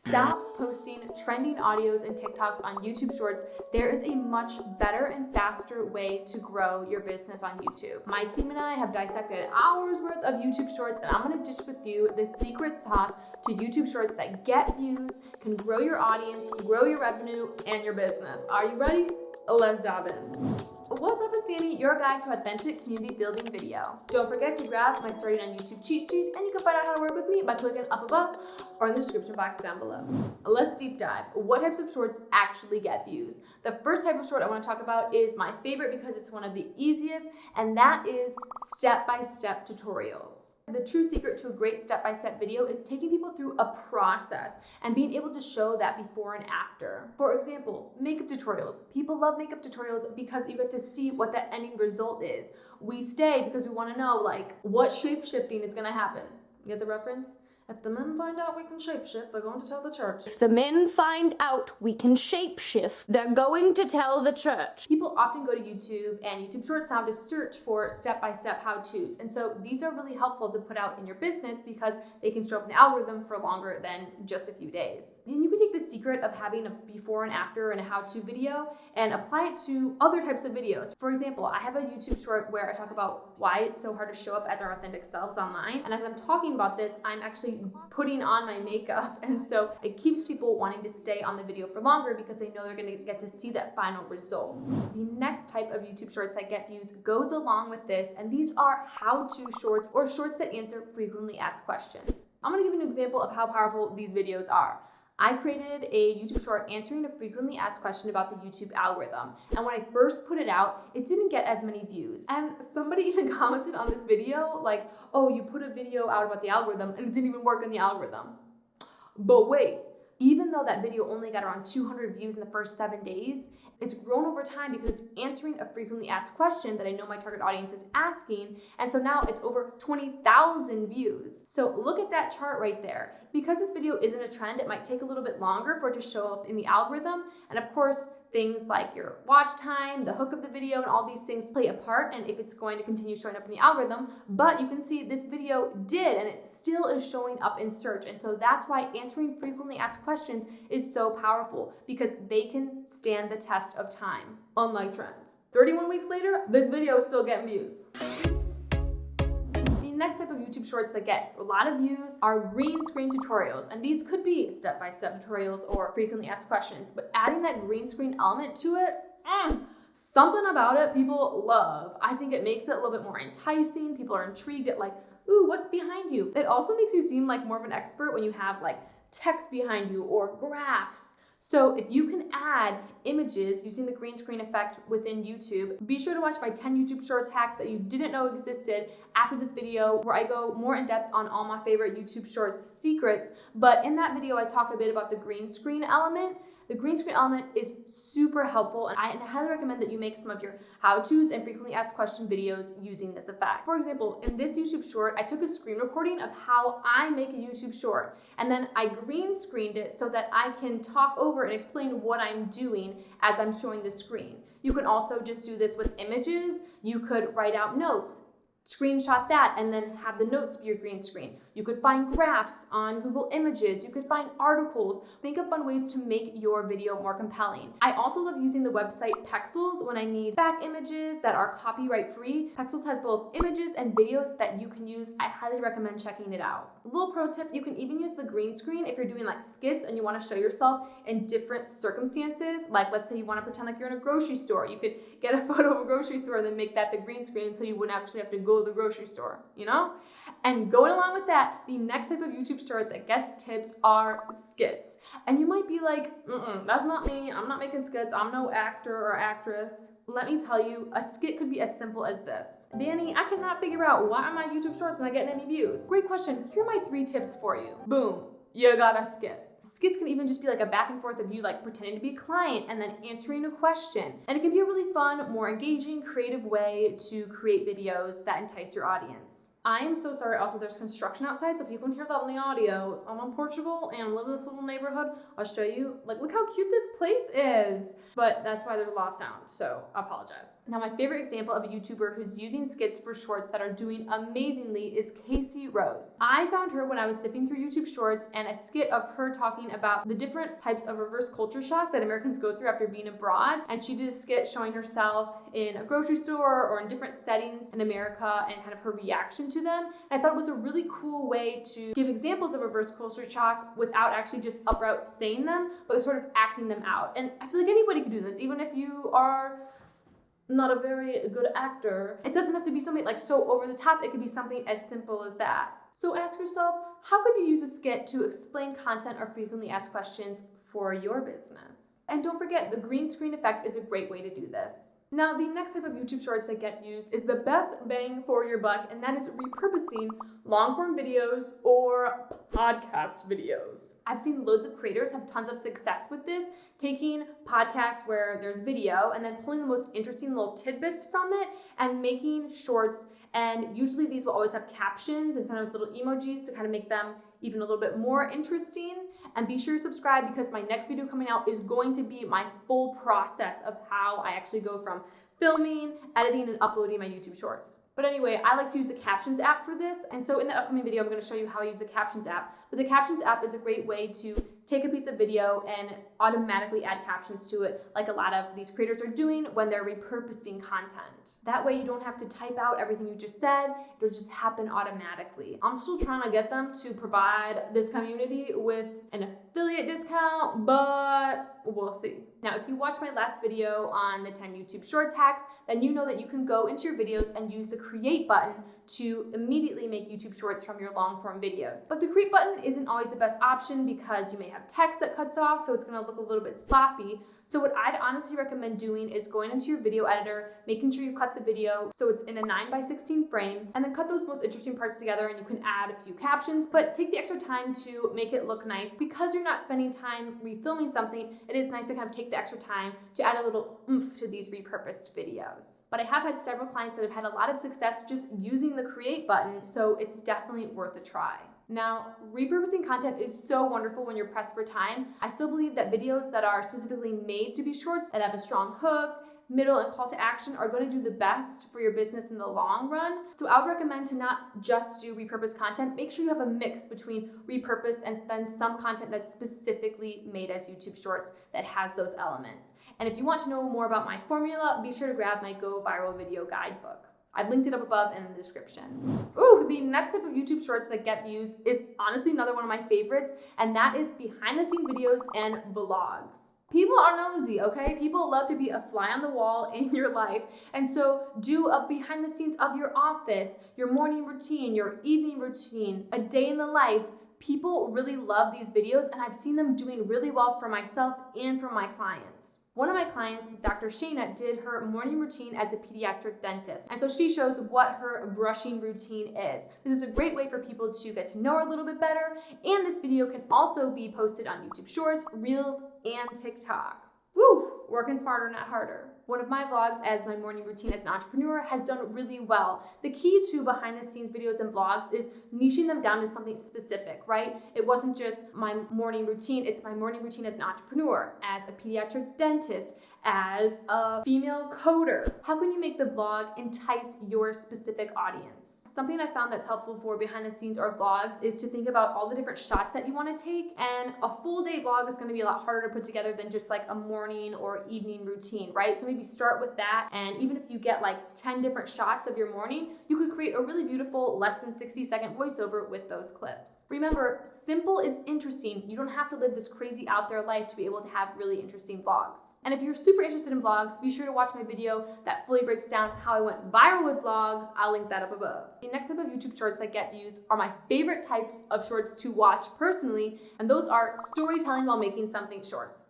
Stop posting trending audios and TikToks on YouTube Shorts. There is a much better and faster way to grow your business on YouTube. My team and I have dissected hours worth of YouTube Shorts, and I'm gonna dish with you the secret sauce to YouTube Shorts that get views, can grow your audience, grow your revenue, and your business. Are you ready? Let's dive in. What's up, it's Danie, your guide to authentic community building video. Don't forget to grab my starting on YouTube cheat sheet, and you can find out how to work with me by clicking up above or in the description box down below. Let's deep dive. What types of shorts actually get views? The first type of short I want to talk about is my favorite because it's one of the easiest, and that is step-by-step tutorials. The true secret to a great step-by-step video is taking people through a process and being able to show that before and after. For example, makeup tutorials. People love makeup tutorials because you get to see what the ending result is. We stay because we want to know, like, what shape-shifting is going to happen. You get the reference? If the men find out we can shapeshift, they're going to tell the church. If the men find out we can shapeshift, they're going to tell the church. People often go to YouTube and YouTube Shorts now to search for step-by-step how-tos. And so these are really helpful to put out in your business because they can show up in the algorithm for longer than just a few days. And you can take the secret of having a before and after and a how-to video and apply it to other types of videos. For example, I have a YouTube short where I talk about why it's so hard to show up as our authentic selves online. And as I'm talking about this, I'm actually putting on my makeup, and so it keeps people wanting to stay on the video for longer because they know they're going to get to see that final result. The next type of YouTube shorts that get views goes along with this, and these are how-to shorts or shorts that answer frequently asked questions. I'm going to give you an example of how powerful these videos are. I created a YouTube short answering a frequently asked question about the YouTube algorithm. And when I first put it out, it didn't get as many views. And somebody even commented on this video like, oh, you put a video out about the algorithm and it didn't even work in the algorithm. But wait, even though that video only got around 200 views in the first 7 days, it's grown over time because it's answering a frequently asked question that I know my target audience is asking. And so now it's over 20,000 views. So look at that chart right there. Because this video isn't a trend, it might take a little bit longer for it to show up in the algorithm. And of course, things like your watch time, the hook of the video, and all these things play a part and if it's going to continue showing up in the algorithm. But you can see this video did, and it still is showing up in search. And so that's why answering frequently asked questions is so powerful, because they can stand the test of time. Unlike trends. 31 weeks later, this video is still getting views. The next type of YouTube shorts that get a lot of views are green screen tutorials, and these could be step-by-step tutorials or frequently asked questions, but adding that green screen element to it, something about it people love. I think it makes it a little bit more enticing. People are intrigued at like, ooh, what's behind you? It also makes you seem like more of an expert when you have like text behind you or graphs. So if you can add images using the green screen effect within YouTube, be sure to watch my 10 YouTube short hacks that you didn't know existed after this video, where I go more in depth on all my favorite YouTube shorts secrets. But in that video, I talk a bit about the green screen element. The green screen element is super helpful, and I highly recommend that you make some of your how-tos and frequently asked question videos using this effect. For example, in this YouTube short, I took a screen recording of how I make a YouTube short, and then I green screened it so that I can talk over and explain what I'm doing as I'm showing the screen. You can also just do this with images. You could write out notes, screenshot that, and then have the notes be your green screen. You could find graphs on Google Images. You could find articles. Think of fun ways to make your video more compelling. I also love using the website Pexels when I need back images that are copyright free. Pexels has both images and videos that you can use. I highly recommend checking it out. A little pro tip, you can even use the green screen if you're doing like skits and you want to show yourself in different circumstances. Like let's say you want to pretend like you're in a grocery store. You could get a photo of a grocery store and then make that the green screen so you wouldn't actually have to go to the grocery store, you know? And going along with that, the next type of YouTube short that gets tips are skits. And you might be like, that's not me. I'm not making skits. I'm no actor or actress. Let me tell you, a skit could be as simple as this. Danie, I cannot figure out why are my YouTube shorts not getting any views. Great question. Here are my 3 tips for you. Boom, you got a skit. Skits can even just be like a back and forth of you like pretending to be a client and then answering a question. And it can be a really fun, more engaging, creative way to create videos that entice your audience. I am so sorry. Also, there's construction outside, so if you can hear that on the audio, I'm in Portugal and I live in this little neighborhood. I'll show you. Like, look how cute this place is. But that's why there's a lot of sound, so I apologize. Now, my favorite example of a YouTuber who's using skits for shorts that are doing amazingly is Casey Rose. I found her when I was zipping through YouTube Shorts and a skit of her talking about the different types of reverse culture shock that Americans go through after being abroad. And she did a skit showing herself in a grocery store or in different settings in America and kind of her reaction to them. And I thought it was a really cool way to give examples of reverse culture shock without actually just outright saying them, but sort of acting them out. And I feel like anybody can do this, even if you are not a very good actor. It doesn't have to be something like so over the top. It could be something as simple as that. So ask yourself, how could you use a skit to explain content or frequently asked questions for your business? And don't forget, the green screen effect is a great way to do this. Now, the next type of YouTube Shorts that get views is the best bang for your buck, and that is repurposing long-form videos or podcast videos. I've seen loads of creators have tons of success with this, taking podcasts where there's video and then pulling the most interesting little tidbits from it and making shorts. And usually these will always have captions and sometimes little emojis to kind of make them even a little bit more interesting. And be sure to subscribe because my next video coming out is going to be my full process of how I actually go from filming, editing, and uploading my YouTube Shorts. But anyway, I like to use the Captions app for this. And so in the upcoming video, I'm going to show you how I use the Captions app. But the Captions app is a great way to take a piece of video and automatically add captions to it, like a lot of these creators are doing when they're repurposing content. That way you don't have to type out everything you just said, it'll just happen automatically. I'm still trying to get them to provide this community with an affiliate discount, but we'll see. Now, if you watched my last video on the 10 YouTube Shorts hacks, then you know that you can go into your videos and use the create button to immediately make YouTube Shorts from your long form videos. But the create button isn't always the best option because you may have text that cuts off, so it's gonna look a little bit sloppy. So what I'd honestly recommend doing is going into your video editor, making sure you cut the video so it's in a 9:16 frame, and then cut those most interesting parts together, and you can add a few captions, but take the extra time to make it look nice. Because you're not spending time refilming something, it is nice to kind of take the extra time to add a little oomph to these repurposed videos. But I have had several clients that have had a lot of success just using the create button, so it's definitely worth a try. Now, repurposing content is so wonderful when you're pressed for time. I still believe that videos that are specifically made to be shorts, that have a strong hook, middle, and call to action are going to do the best for your business in the long run. So I would recommend to not just do repurposed content. Make sure you have a mix between repurposed and then some content that's specifically made as YouTube Shorts that has those elements. And if you want to know more about my formula, be sure to grab my Go Viral Video Guidebook. I've linked it up above in the description. Ooh, the next type of YouTube Shorts that get views is honestly another one of my favorites, and that is behind the scene videos and vlogs. People are nosy, okay? People love to be a fly on the wall in your life. And so do a behind the scenes of your office, your morning routine, your evening routine, a day in the life. People really love these videos, and I've seen them doing really well for myself and for my clients. One of my clients, Dr. Shayna, did her morning routine as a pediatric dentist. And so she shows what her brushing routine is. This is a great way for people to get to know her a little bit better. And this video can also be posted on YouTube Shorts, Reels, and TikTok. Woo, working smarter, not harder. One of my vlogs as my morning routine as an entrepreneur has done really well. The key to behind the scenes videos and vlogs is niching them down to something specific, right? It wasn't just my morning routine, it's my morning routine as an entrepreneur, as a pediatric dentist, as a female coder. How can you make the vlog entice your specific audience? Something I found that's helpful for behind the scenes or vlogs is to think about all the different shots that you want to take, and a full day vlog is going to be a lot harder to put together than just like a morning or evening routine, right? So maybe start with that, and even if you get like 10 different shots of your morning, you could create a really beautiful less than 60-second voiceover with those clips. Remember, simple is interesting. You don't have to live this crazy out there life to be able to have really interesting vlogs. And if you're super interested in vlogs, be sure to watch my video that fully breaks down how I went viral with vlogs. I'll link that up above. The next type of YouTube Shorts that get views are my favorite types of shorts to watch personally, and those are storytelling while making something shorts.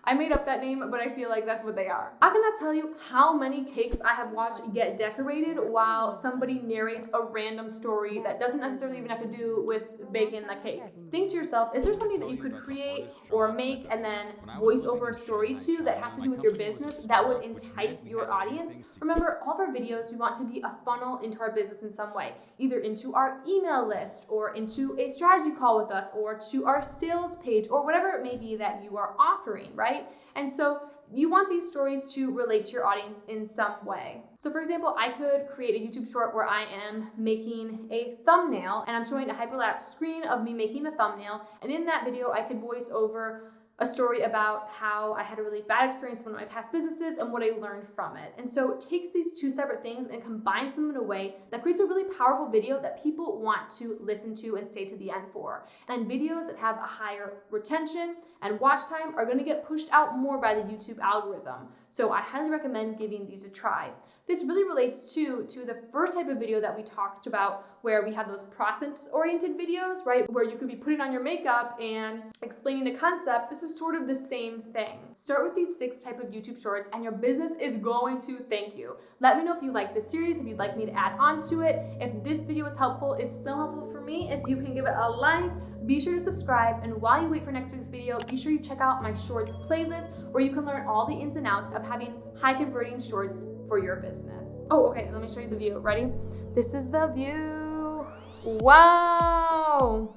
I made up that name, but I feel like that's what they are. I cannot tell you how many cakes I have watched get decorated while somebody narrates a random story that doesn't necessarily even have to do with baking the cake. Think to yourself, is there something that you could create or make and then voice over a story to that has to do with your business that would entice your audience? Remember, all of our videos, we want to be a funnel into our business in some way, either into our email list or into a strategy call with us or to our sales page or whatever it may be that you are offering, right? And so you want these stories to relate to your audience in some way. So for example, I could create a YouTube short where I am making a thumbnail and I'm showing a hyperlapse screen of me making a thumbnail. And in that video, I could voice over a story about how I had a really bad experience in one of my past businesses and what I learned from it. And so it takes these two separate things and combines them in a way that creates a really powerful video that people want to listen to and stay to the end for. And videos that have a higher retention and watch time are going to get pushed out more by the YouTube algorithm. So I highly recommend giving these a try. This really relates to the first type of video that we talked about, where we have those process-oriented videos, right? Where you could be putting on your makeup and explaining the concept. This is sort of the same thing. Start with these 6 type of YouTube shorts and your business is going to thank you. Let me know if you like this series, if you'd like me to add on to it. If this video was helpful, it's so helpful for me. If you can give it a like, be sure to subscribe, and while you wait for next week's video, be sure you check out my shorts playlist where you can learn all the ins and outs of having high converting shorts for your business. Oh, okay, let me show you the view. Ready? This is the view. Wow.